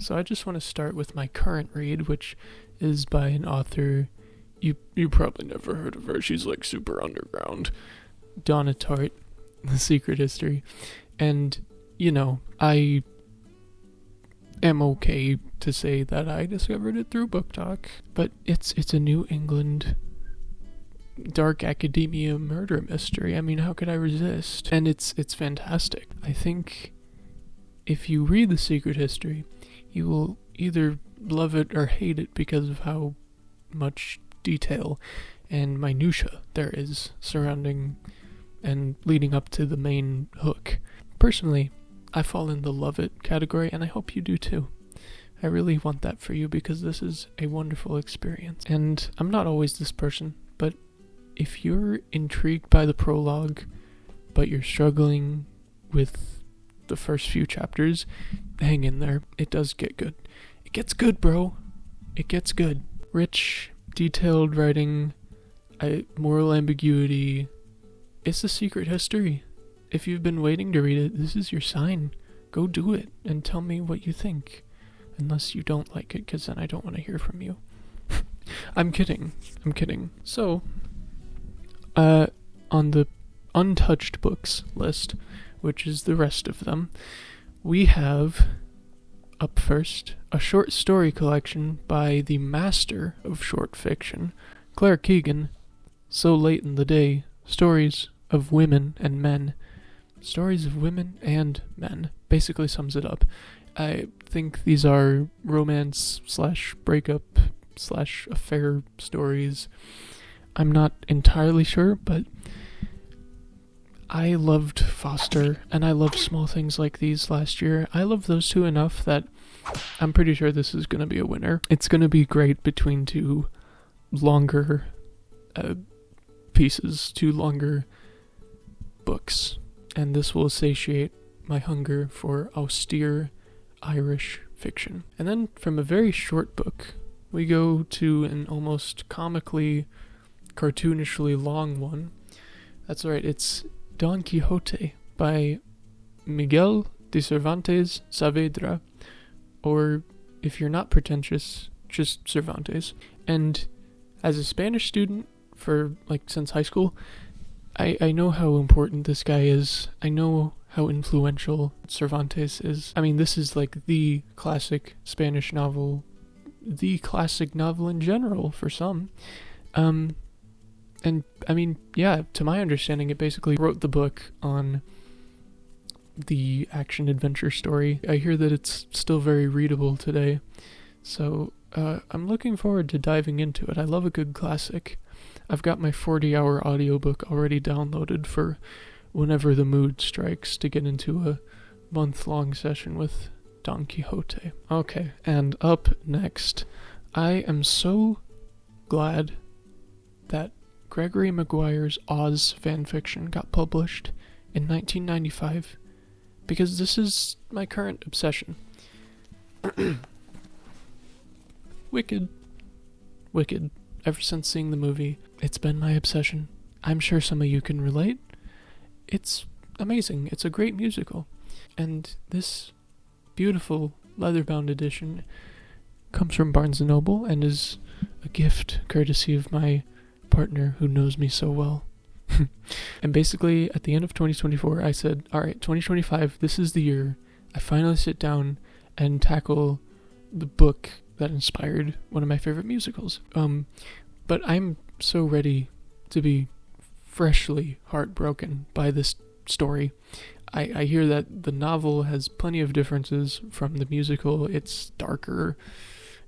So I just want to start with my current read, which is by an author you probably never heard of her. She's like super underground. Donna Tartt, The Secret History. And, I am okay to say that I discovered it through Book Talk, but it's a New England dark academia murder mystery. I mean, how could I resist? And it's fantastic. I think if you read The Secret History, you will either love it or hate it because of how much detail and minutia there is surrounding and leading up to the main hook. Personally, I fall in the love it category, and I hope you do too. I really want that for you because this is a wonderful experience. And I'm not always this person, but if you're intrigued by the prologue, but you're struggling with the first few chapters, hang in there. It does get good. It gets good, bro. It gets good. Rich, detailed writing, moral ambiguity. It's The Secret History. If you've been waiting to read it, this is your sign. Go do it and tell me what you think. Unless you don't like it, because then I don't want to hear from you. I'm kidding. So, on the untouched books list, which is the rest of them, we have, up first, a short story collection by the master of short fiction, Clarke Keegan, So Late in the Day, Stories of Women and Men. Stories of Women and Men basically sums it up. I think these are romance / breakup / affair stories. I'm not entirely sure, but I loved Foster, and I loved Small Things Like These last year. I love those two enough that I'm pretty sure this is going to be a winner. It's going to be great between two longer pieces, two longer books, and this will satiate my hunger for austere Irish fiction. And then from a very short book, we go to an almost comically, cartoonishly long one. That's right, it's Don Quixote by Miguel de Cervantes Saavedra, or if you're not pretentious, just Cervantes. And as a Spanish student for since high school, I know how important this guy is. I know how influential Cervantes is. I mean, this is the classic Spanish novel, the classic novel in general for some. And I mean, yeah, to my understanding, it basically wrote the book on the action-adventure story. I hear that it's still very readable today, so I'm looking forward to diving into it. I love a good classic. I've got my 40-hour audiobook already downloaded for whenever the mood strikes to get into a month-long session with Don Quixote. Okay, and up next, I am so glad that Gregory Maguire's Oz fanfiction got published in 1995, because this is my current obsession. Wicked. Ever since seeing the movie, it's been my obsession. I'm sure some of you can relate. It's amazing. It's a great musical. And this beautiful leather-bound edition comes from Barnes & Noble and is a gift courtesy of my partner who knows me so well. And basically, at the end of 2024, I said, alright, 2025, this is the year I finally sit down and tackle the book that inspired one of my favorite musicals. But I'm so ready to be freshly heartbroken by this story. I hear that the novel has plenty of differences from the musical. It's darker,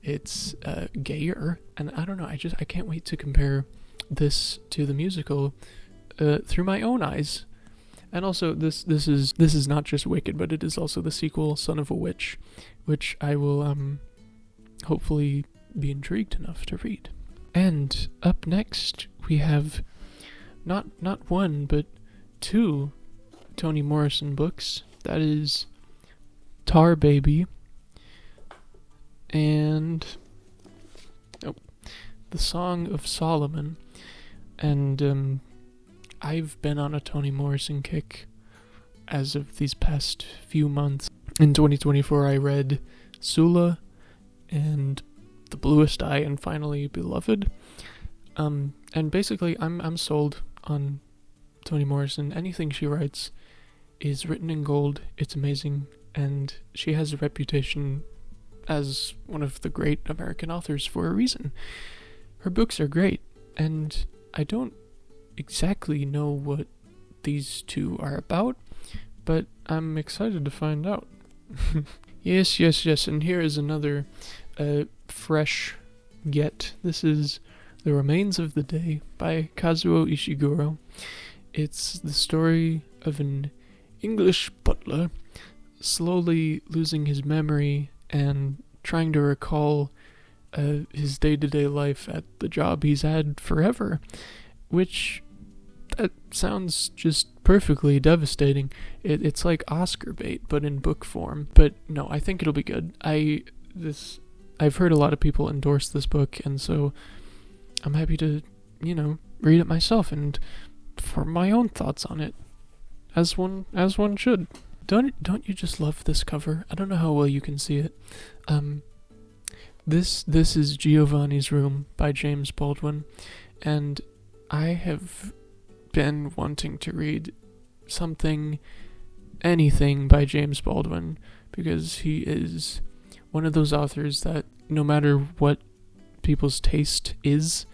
it's gayer, and I don't know, I can't wait to compare this to the musical through my own eyes. And also, this is not just Wicked, but it is also the sequel, Son of a Witch, which I will hopefully be intrigued enough to read. And up next, we have not one, but two Toni Morrison books. That is Tar Baby and The Song of Solomon. And I've been on a Toni Morrison kick as of these past few months. In 2024, I read Sula, and The Bluest Eye, and finally Beloved. And basically, I'm sold on Toni Morrison. Anything she writes is written in gold. It's amazing, and she has a reputation as one of the great American authors for a reason. Her books are great, and I don't exactly know what these two are about, but I'm excited to find out. Yes, and here is another fresh get. This is The Remains of the Day by Kazuo Ishiguro. It's the story of an English butler slowly losing his memory and trying to recall his day-to-day life at the job he's had forever, which that sounds just perfectly devastating. It's like Oscar bait, but in book form. But no, I think it'll be good. I've heard a lot of people endorse this book, and so I'm happy to, read it myself and form my own thoughts on it, as one should. Don't you just love this cover? I don't know how well you can see it. This is Giovanni's Room by James Baldwin, and I have been wanting to read anything by James Baldwin, because he is one of those authors that no matter what people's taste is,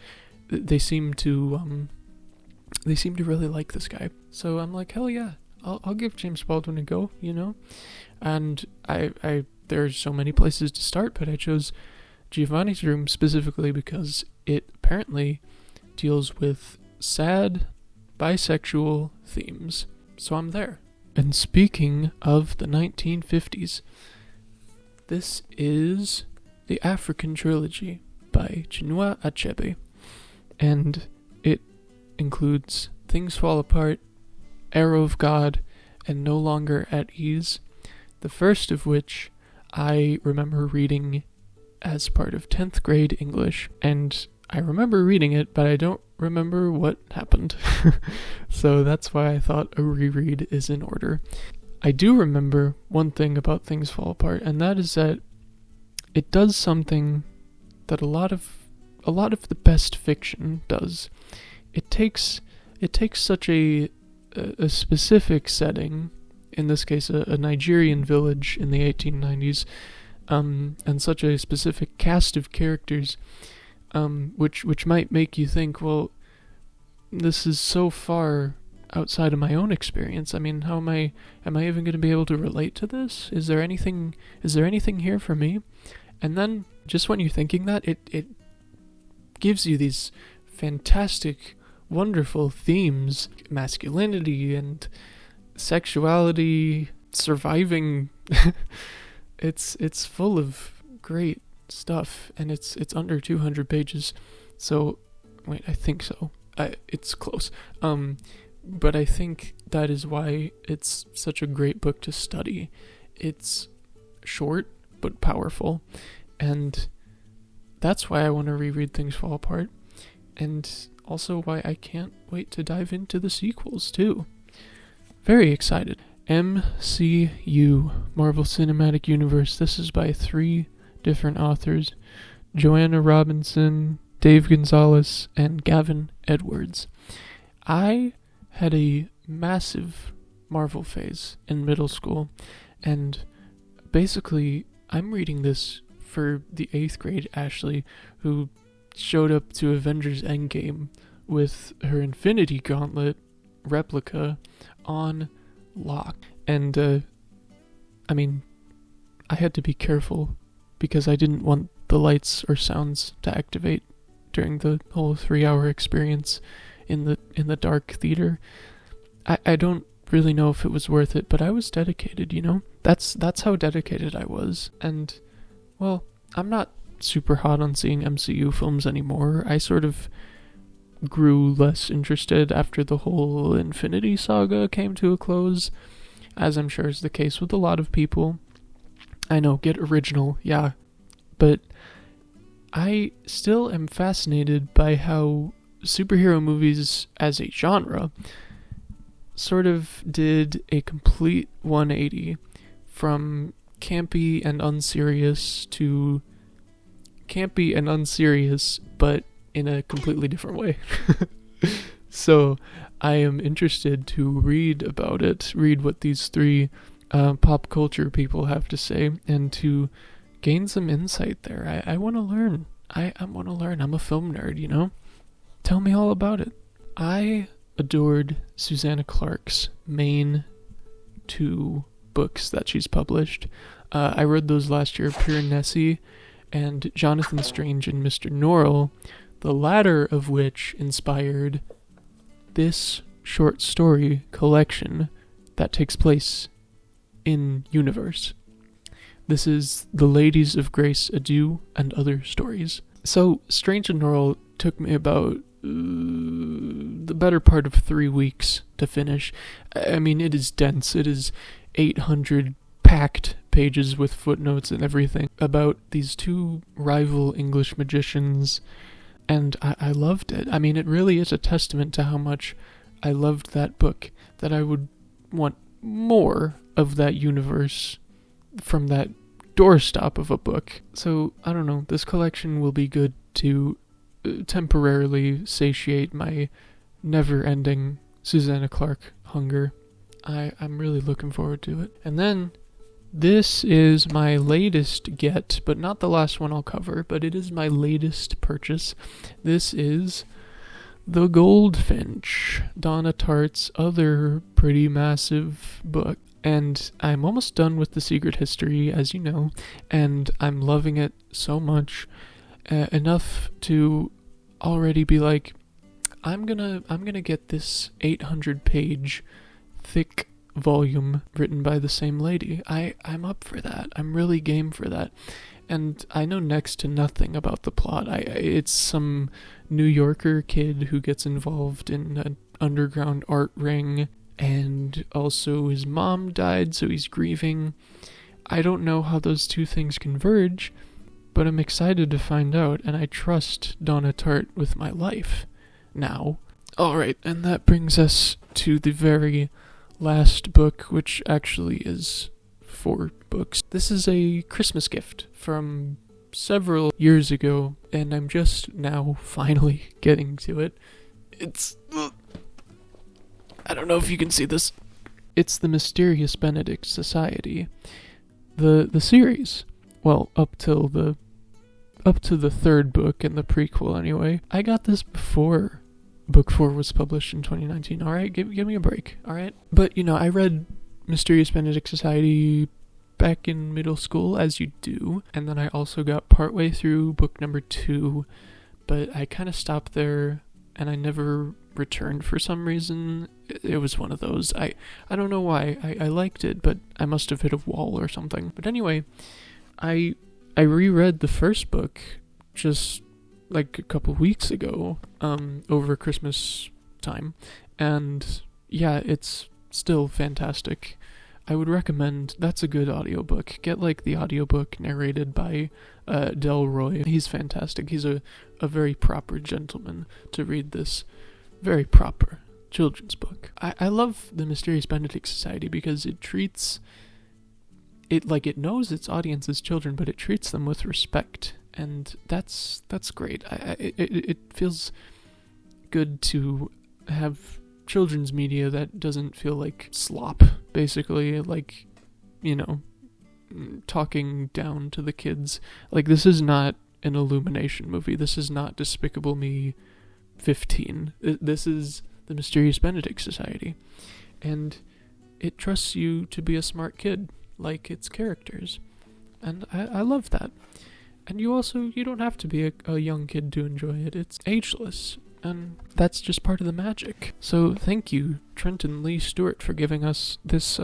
they seem to really like this guy. So I'm like, hell yeah, I'll give James Baldwin a go, And I there's so many places to start, but I chose Giovanni's Room specifically because it apparently deals with sad bisexual themes. So I'm there. And speaking of the 1950s, this is the African Trilogy by Chinua Achebe, and it includes Things Fall Apart, Arrow of God, and No Longer at Ease, the first of which I remember reading as part of 10th grade English, and I remember reading it, but I don't remember what happened. So that's why I thought a reread is in order. I do remember one thing about Things Fall Apart, and that is that it does something that a lot of the best fiction does. It takes such a specific setting, in this case a Nigerian village in the 1890s, and such a specific cast of characters, which might make you think, well, this is so far outside of my own experience. I mean, am I even going to be able to relate to this? Is there anything here for me? And then, just when you're thinking that, it gives you these fantastic, wonderful themes: masculinity and sexuality, surviving. It's full of great stuff, and it's under 200 pages. So, wait, I think so. It's close. But I think that is why it's such a great book to study. It's short but powerful, and that's why I want to reread Things Fall Apart, and also why I can't wait to dive into the sequels too. Very excited. MCU, Marvel Cinematic Universe. This is by 3 different authors: Joanna Robinson, Dave Gonzales, and Gavin Edwards. I had a massive Marvel phase in middle school, and basically I'm reading this for the 8th grade Ashley, who showed up to Avengers Endgame with her Infinity Gauntlet replica on lock. And I mean, I had to be careful because I didn't want the lights or sounds to activate during the whole 3-hour experience in the dark theater. I don't really know if it was worth it, but I was dedicated, That's how dedicated I was. And, well, I'm not super hot on seeing MCU films anymore. I sort of grew less interested after the whole Infinity Saga came to a close, as I'm sure is the case with a lot of people. I know, get original, yeah. But I still am fascinated by how superhero movies as a genre sort of did a complete 180 from campy and unserious to campy and unserious, but in a completely different way. So I am interested to read about it, read what these three pop culture people have to say, and to gain some insight there. I want to learn. I want to learn. I'm a film nerd, you know? Tell me all about it. I adored Susanna Clarke's main 2 books that she's published. I read those last year, Pure Nessie and Jonathan Strange and Mr. Norrell, the latter of which inspired this short story collection that takes place in universe. This is The Ladies of Grace, Adieu, and Other Stories. So, Strange and Norrell took me about the better part of 3 weeks to finish. I mean, it is dense. It is 800 packed pages with footnotes and everything about these 2 rival English magicians, and I loved it. I mean, it really is a testament to how much I loved that book, that I would want more of that universe from that doorstop of a book. So, I don't know, this collection will be good to temporarily satiate my never-ending Susanna Clarke hunger. I'm really looking forward to it. And then, this is my latest get, but not the last one I'll cover, but it is my latest purchase. This is The Goldfinch, Donna Tartt's other pretty massive book. And I'm almost done with The Secret History, as you know, and I'm loving it so much, enough to already be like, I'm gonna get this 800-page thick volume written by the same lady. I'm up for that. I'm really game for that. And I know next to nothing about the plot. It's some New Yorker kid who gets involved in an underground art ring, and also his mom died, so he's grieving. I don't know how those 2 things converge, but I'm excited to find out, and I trust Donna Tartt with my life now. Alright, and that brings us to the very last book, which actually is 4 books. This is a Christmas gift from several years ago, and I'm just now finally getting to it. It's... I don't know if you can see this. It's The Mysterious Benedict Society. The series. Well, up to the 3rd book and the prequel anyway. I got this before book 4 was published in 2019. Alright, give me a break, alright? But, you know, I read Mysterious Benedict Society back in middle school, as you do. And then I also got partway through book number 2. But I kind of stopped there, and I never returned for some reason. It was one of those. I don't know why. I liked it, but I must have hit a wall or something. But anyway, I reread the first book just like a couple weeks ago, over Christmas time, and yeah, it's still fantastic. I would recommend, that's a good audiobook. Get like the audiobook narrated by Delroy. He's fantastic. He's a very proper gentleman to read this very proper children's book. I love The Mysterious Benedict Society because it treats it like it knows its audience is children, but it treats them with respect, and that's great. It feels good to have children's media that doesn't feel like slop, basically, like, you know, talking down to the kids. Like, this is not an Illumination movie. This is not Despicable Me 15. This is The Mysterious Benedict Society, and it trusts you to be a smart kid, like its characters, and I love that. And you don't have to be a young kid to enjoy it. It's ageless, and that's just part of the magic. So thank you, Trenton Lee Stewart, for giving us this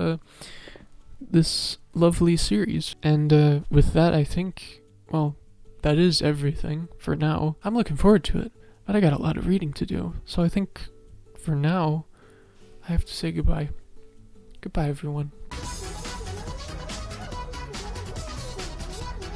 this lovely series. And with that, I think, well, that is everything for now. I'm looking forward to it, but I got a lot of reading to do, so I think for now I have to say goodbye. Goodbye, everyone.